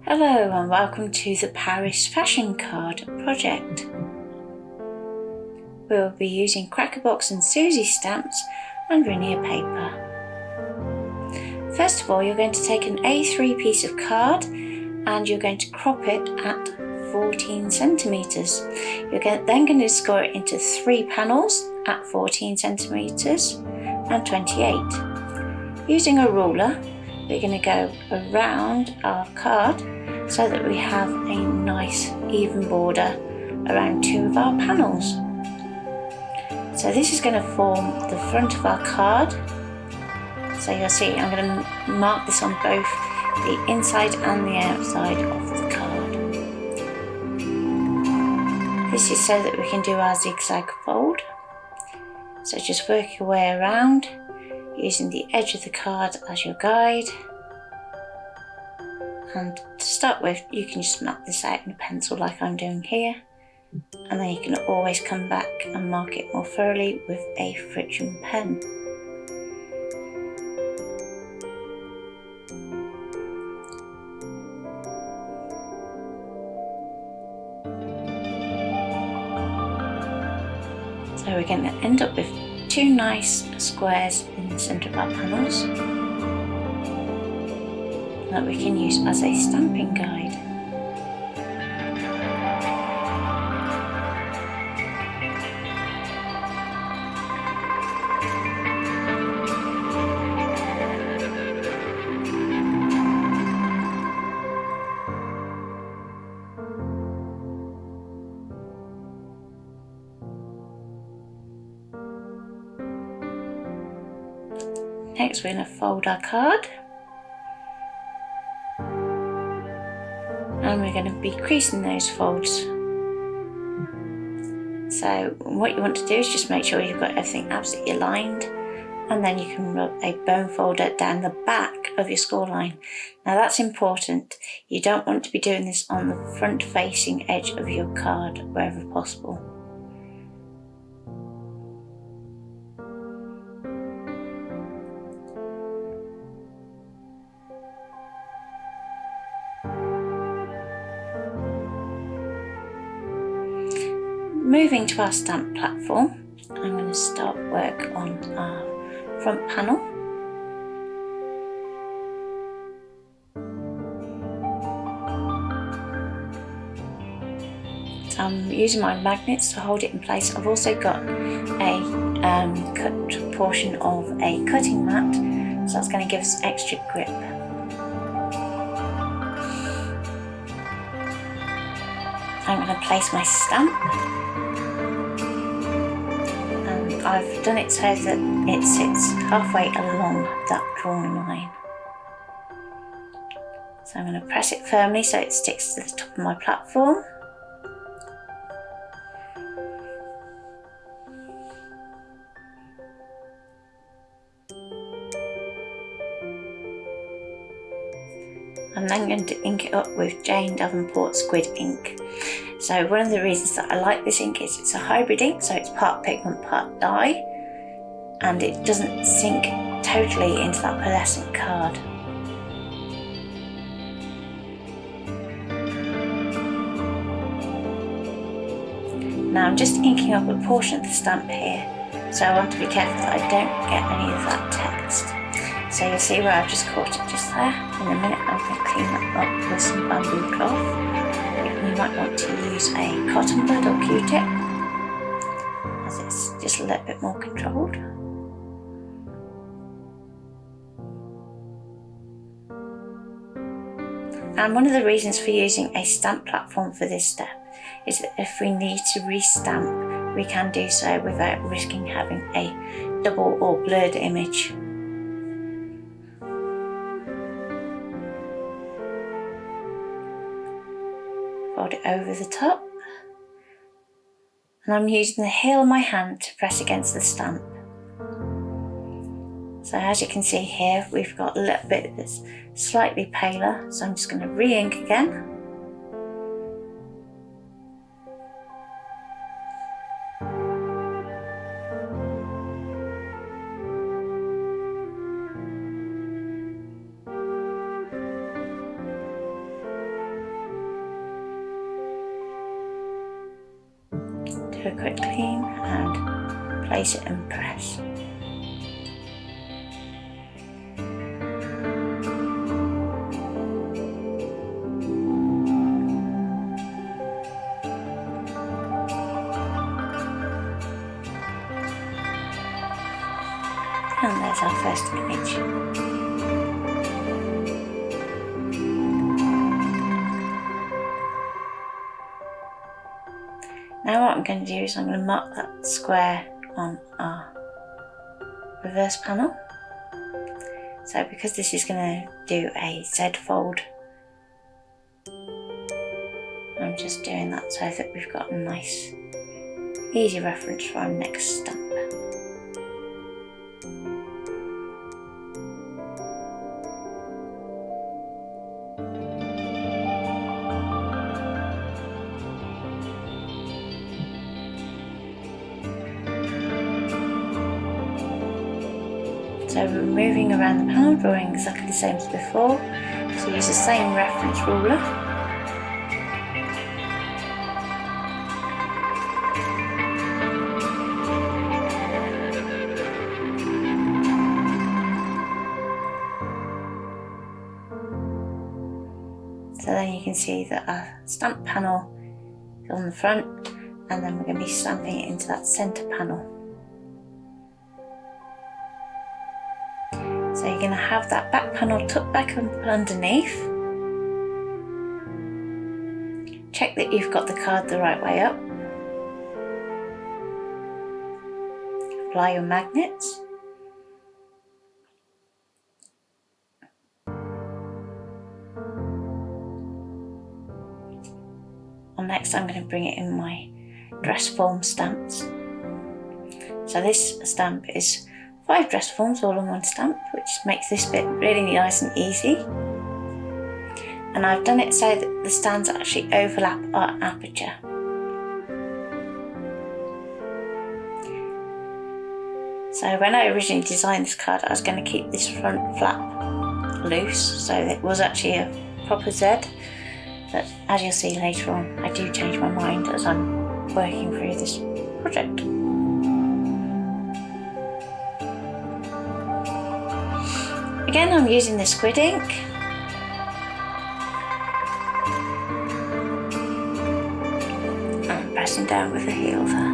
Hello and welcome to the Paris Fashion Card project. We will be using Crackerbox and Suzy stamps and Rinea paper. First of all, you're going to take an A3 piece of card and you're going to crop it at 14 centimetres. You're then going to score it into 3 panels at 14 centimetres and 28. Using a ruler, we're going to go around our card so that we have a nice even border around 2 of our panels. So this is going to form the front of our card. So you'll see I'm going to mark this on both the inside and the outside of the card. This is so that we can do our zigzag fold. So just work your way around using the edge of the card as your guide. And to start with, you can just map this out in a pencil like I'm doing here, and then you can always come back and mark it more thoroughly with a friction pen. So we're going to end up with 2 nice squares in the centre of our panels that we can use as a stamping guide. Next we're going to fold our card. And we're going to be creasing those folds. So what you want to do is just make sure you've got everything absolutely aligned, and then you can rub a bone folder down the back of your score line. Now that's important. You don't want to be doing this on the front facing edge of your card wherever possible. Moving to our stamp platform, I'm going to start work on our front panel. So I'm using my magnets to hold it in place. I've also got a cut portion of a cutting mat, so that's going to give us extra grip. I'm going to place my stamp. I've done it so that it sits halfway along that drawn line. So I'm going to press it firmly so it sticks to the top of my platform. I'm then going to ink it up with Jane Davenport Squid ink. So one of the reasons that I like this ink is it's a hybrid ink, so it's part pigment, part dye, and it doesn't sink totally into that pearlescent card. Now I'm just inking up a portion of the stamp here, so I want to be careful that I don't get any of that text. So you'll see where I've just caught it just there. In a minute I'm going to clean that up with some bamboo cloth. You might want to use a cotton bud or Q-tip, as it's just a little bit more controlled. And one of the reasons for using a stamp platform for this step is that if we need to restamp, we can do so without risking having a double or blurred image. Fold it over the top, and I'm using the heel of my hand to press against the stamp. So as you can see here, we've got a little bit that's slightly paler, so I'm just going to re-ink again. do a quick clean and place it and press. And there's our first image. Now what I'm going to do is I'm going to mark that square on our reverse panel. So because this is going to do a Z fold, I'm just doing that so that we've got a nice easy reference for our next stamp. So we're moving around the panel, drawing exactly the same as before. So use the same reference ruler. So then you can see that our stamp panel is on the front, and then we're going to be stamping it into that centre panel. So you're going to have that back panel tucked back underneath. Check that you've got the card the right way up. Apply your magnets. And next I'm going to bring it in my dress form stamps. So this stamp is 5 dress forms all on one stamp, which makes this bit really nice and easy. And I've done it so that the stands actually overlap our aperture. So when I originally designed this card, I was going to keep this front flap loose, so it was actually a proper Z. But as you'll see later on, I do change my mind as I'm working through this project. Again, I'm using the squid ink. I'm pressing down with the heel there.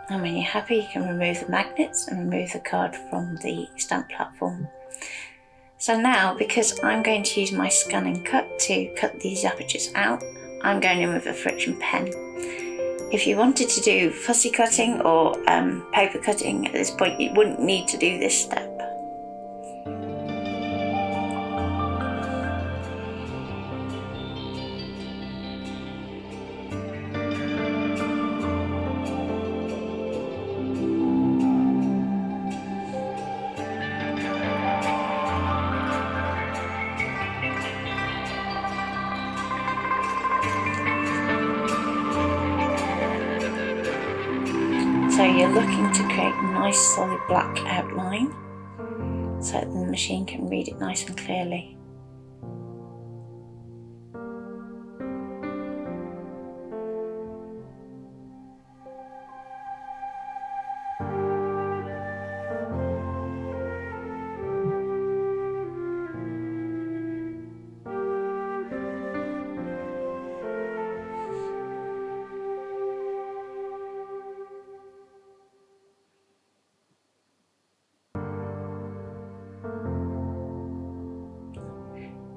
And when you're happy, you can remove the magnets and remove the card from the stamp platform. So now, because I'm going to use my scan and cut to cut these apertures out, I'm going in with a friction pen. If you wanted to do fussy cutting or paper cutting at this point, you wouldn't need to do this step. So you're looking to create a nice solid black outline so that the machine can read it nice and clearly.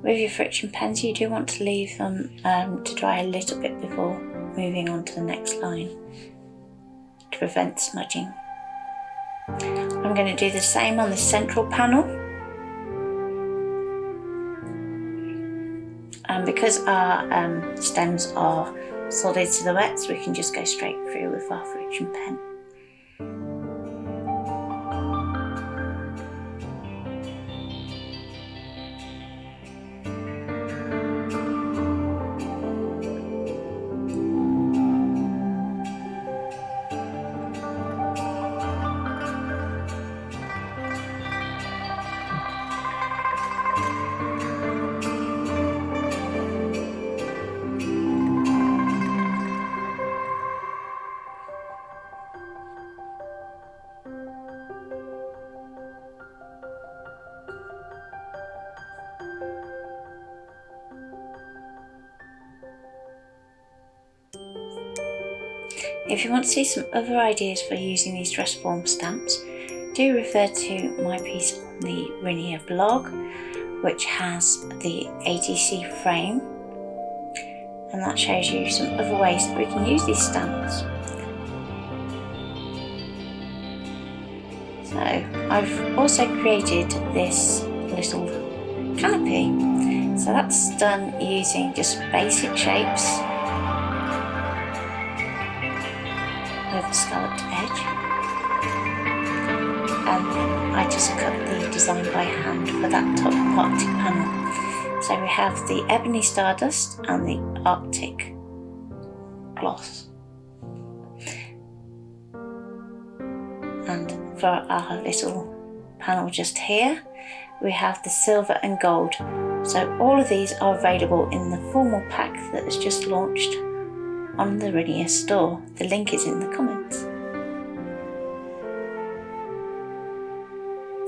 With your friction pens, you do want to leave them to dry a little bit before moving on to the next line to prevent smudging. I'm going to do the same on the central panel. And because our stems are solid silhouettes, we can just go straight through with our friction pen. If you want to see some other ideas for using these dress form stamps, do refer to my piece on the Rinea blog, which has the ATC frame, and that shows you some other ways that we can use these stamps. So I've also created this little canopy. So that's done using just basic shapes with a scalloped edge, and I just cut the design by hand for that top Arctic panel. So we have the ebony stardust and the Arctic gloss. And for our little panel just here, we have the silver and gold. So all of these are available in the formal pack that has just launched on the Rinea store. The link is in the comments.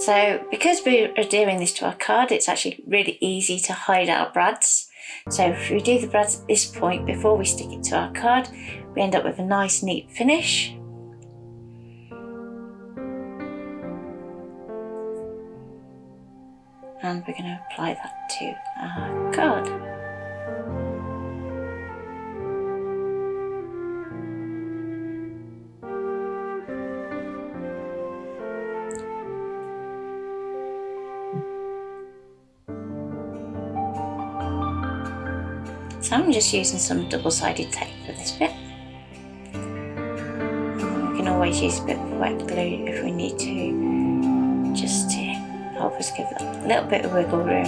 So because we're adhering this to our card, it's actually really easy to hide our brads. So if we do the brads at this point before we stick it to our card, we end up with a nice neat finish. And we're going to apply that to our card. So I'm just using some double-sided tape for this bit. And we can always use a bit of wet glue if we need to, just to help us give it a little bit of wiggle room.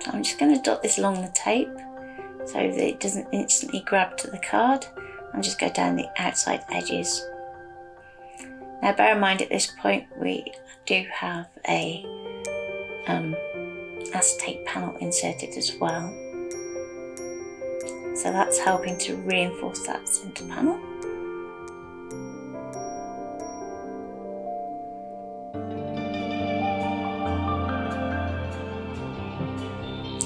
So I'm just going to dot this along the tape so that it doesn't instantly grab to the card, and just go down the outside edges. Now bear in mind at this point we do have a acetate panel inserted as well, so that's helping to reinforce that centre panel.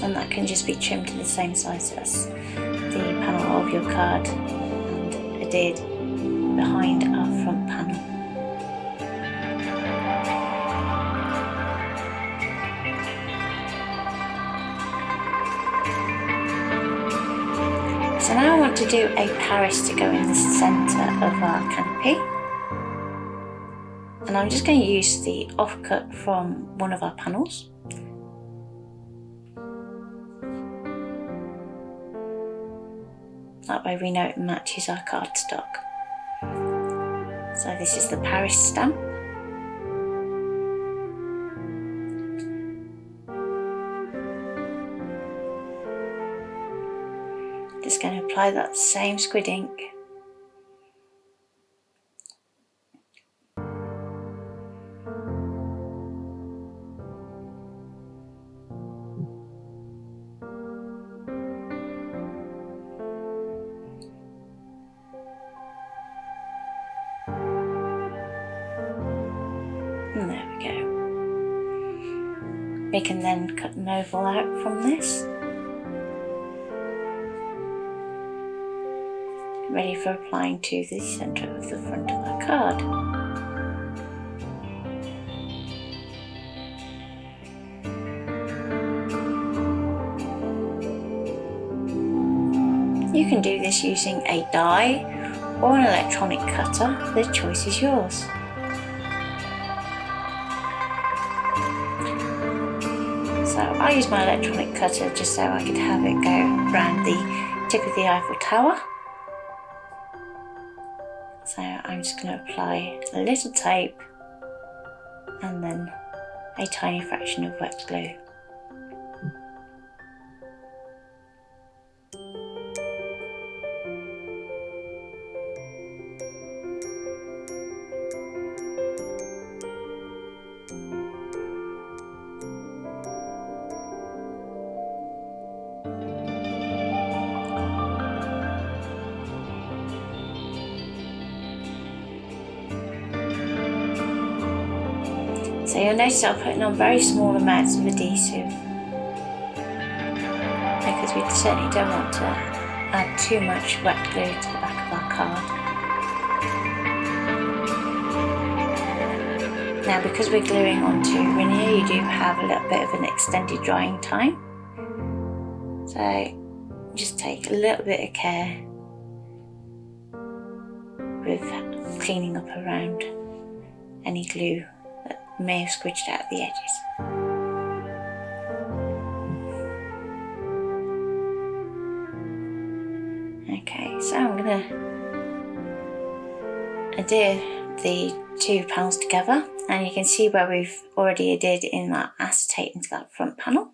And that can just be trimmed to the same size as the panel of your card and adhered behind our front panel. So now I want to do a Paris to go in the centre of our canopy, and I'm just going to use the offcut from one of our panels. That way we know it matches our cardstock. So this is the Paris stamp. Just going to apply that same squid ink. And there we go. We can then cut an oval out from this. Ready for applying to the centre of the front of our card. You can do this using a die or an electronic cutter, the choice is yours. So I use my electronic cutter just so I could have it go around the tip of the Eiffel Tower. So I'm just going to apply a little tape and then a tiny fraction of wet glue. So you'll notice I'm putting on very small amounts of adhesive because we certainly don't want to add too much wet glue to the back of our card. Now, because we're gluing onto Rinea, you do have a little bit of an extended drying time. So just take a little bit of care with cleaning up around any glue that may have squidged out the edges. Okay, so I'm going to adhere the two panels together, and you can see where we've already adhered in that acetate into that front panel.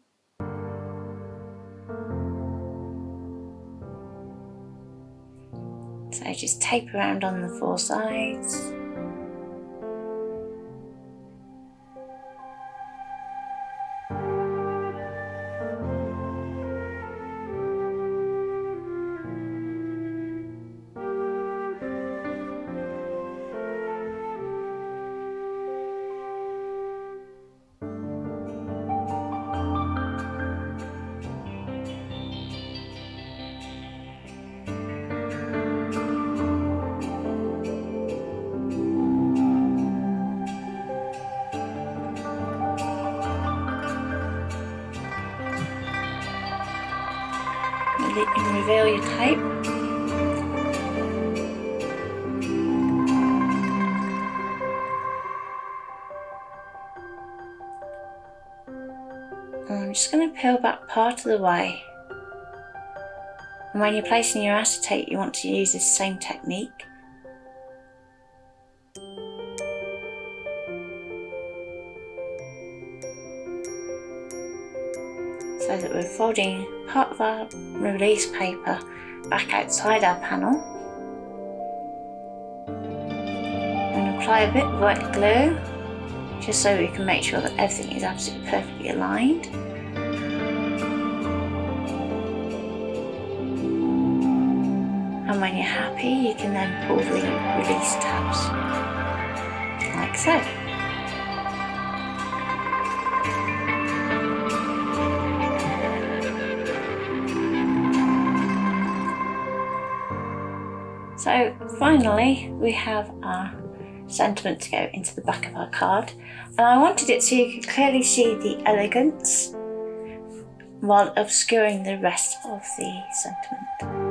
So just tape around on the four sides. And reveal your tape. And I'm just going to peel back part of the way. And when you're placing your acetate, you want to use this same technique. So that we're folding part of our release paper back outside our panel, and apply a bit of wet glue just so we can make sure that everything is absolutely perfectly aligned. And when you're happy, you can then pull the release tabs like so. So finally we have our sentiment to go into the back of our card, and I wanted it so you could clearly see the elegance while obscuring the rest of the sentiment.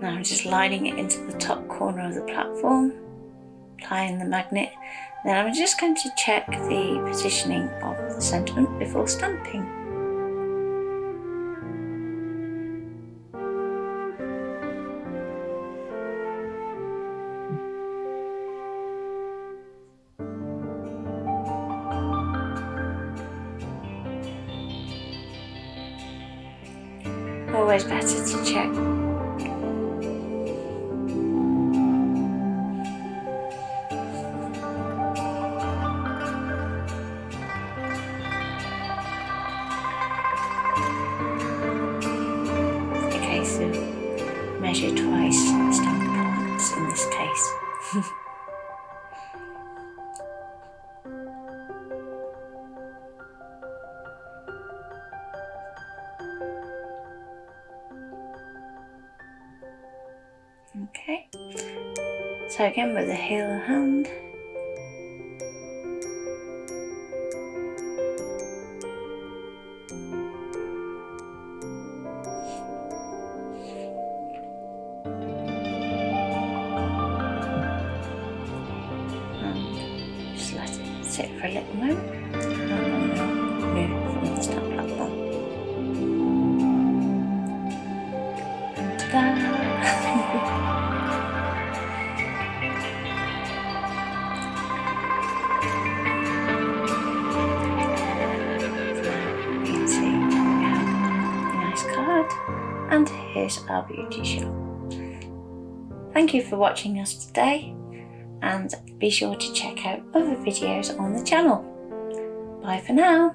Now I'm just lining it into the top corner of the platform, applying the magnet. Then I'm just going to check the positioning of the sentiment before stamping. Always better to check. So measure twice, stamp once in this case. Okay, so again with the heel hand. Sit for a little moment, and then we'll move from the stamp platform. And ta-da! So you can see we have a nice card, and is our beauty shop. Thank you for watching us today, and be sure to check out other videos on the channel. Bye for now.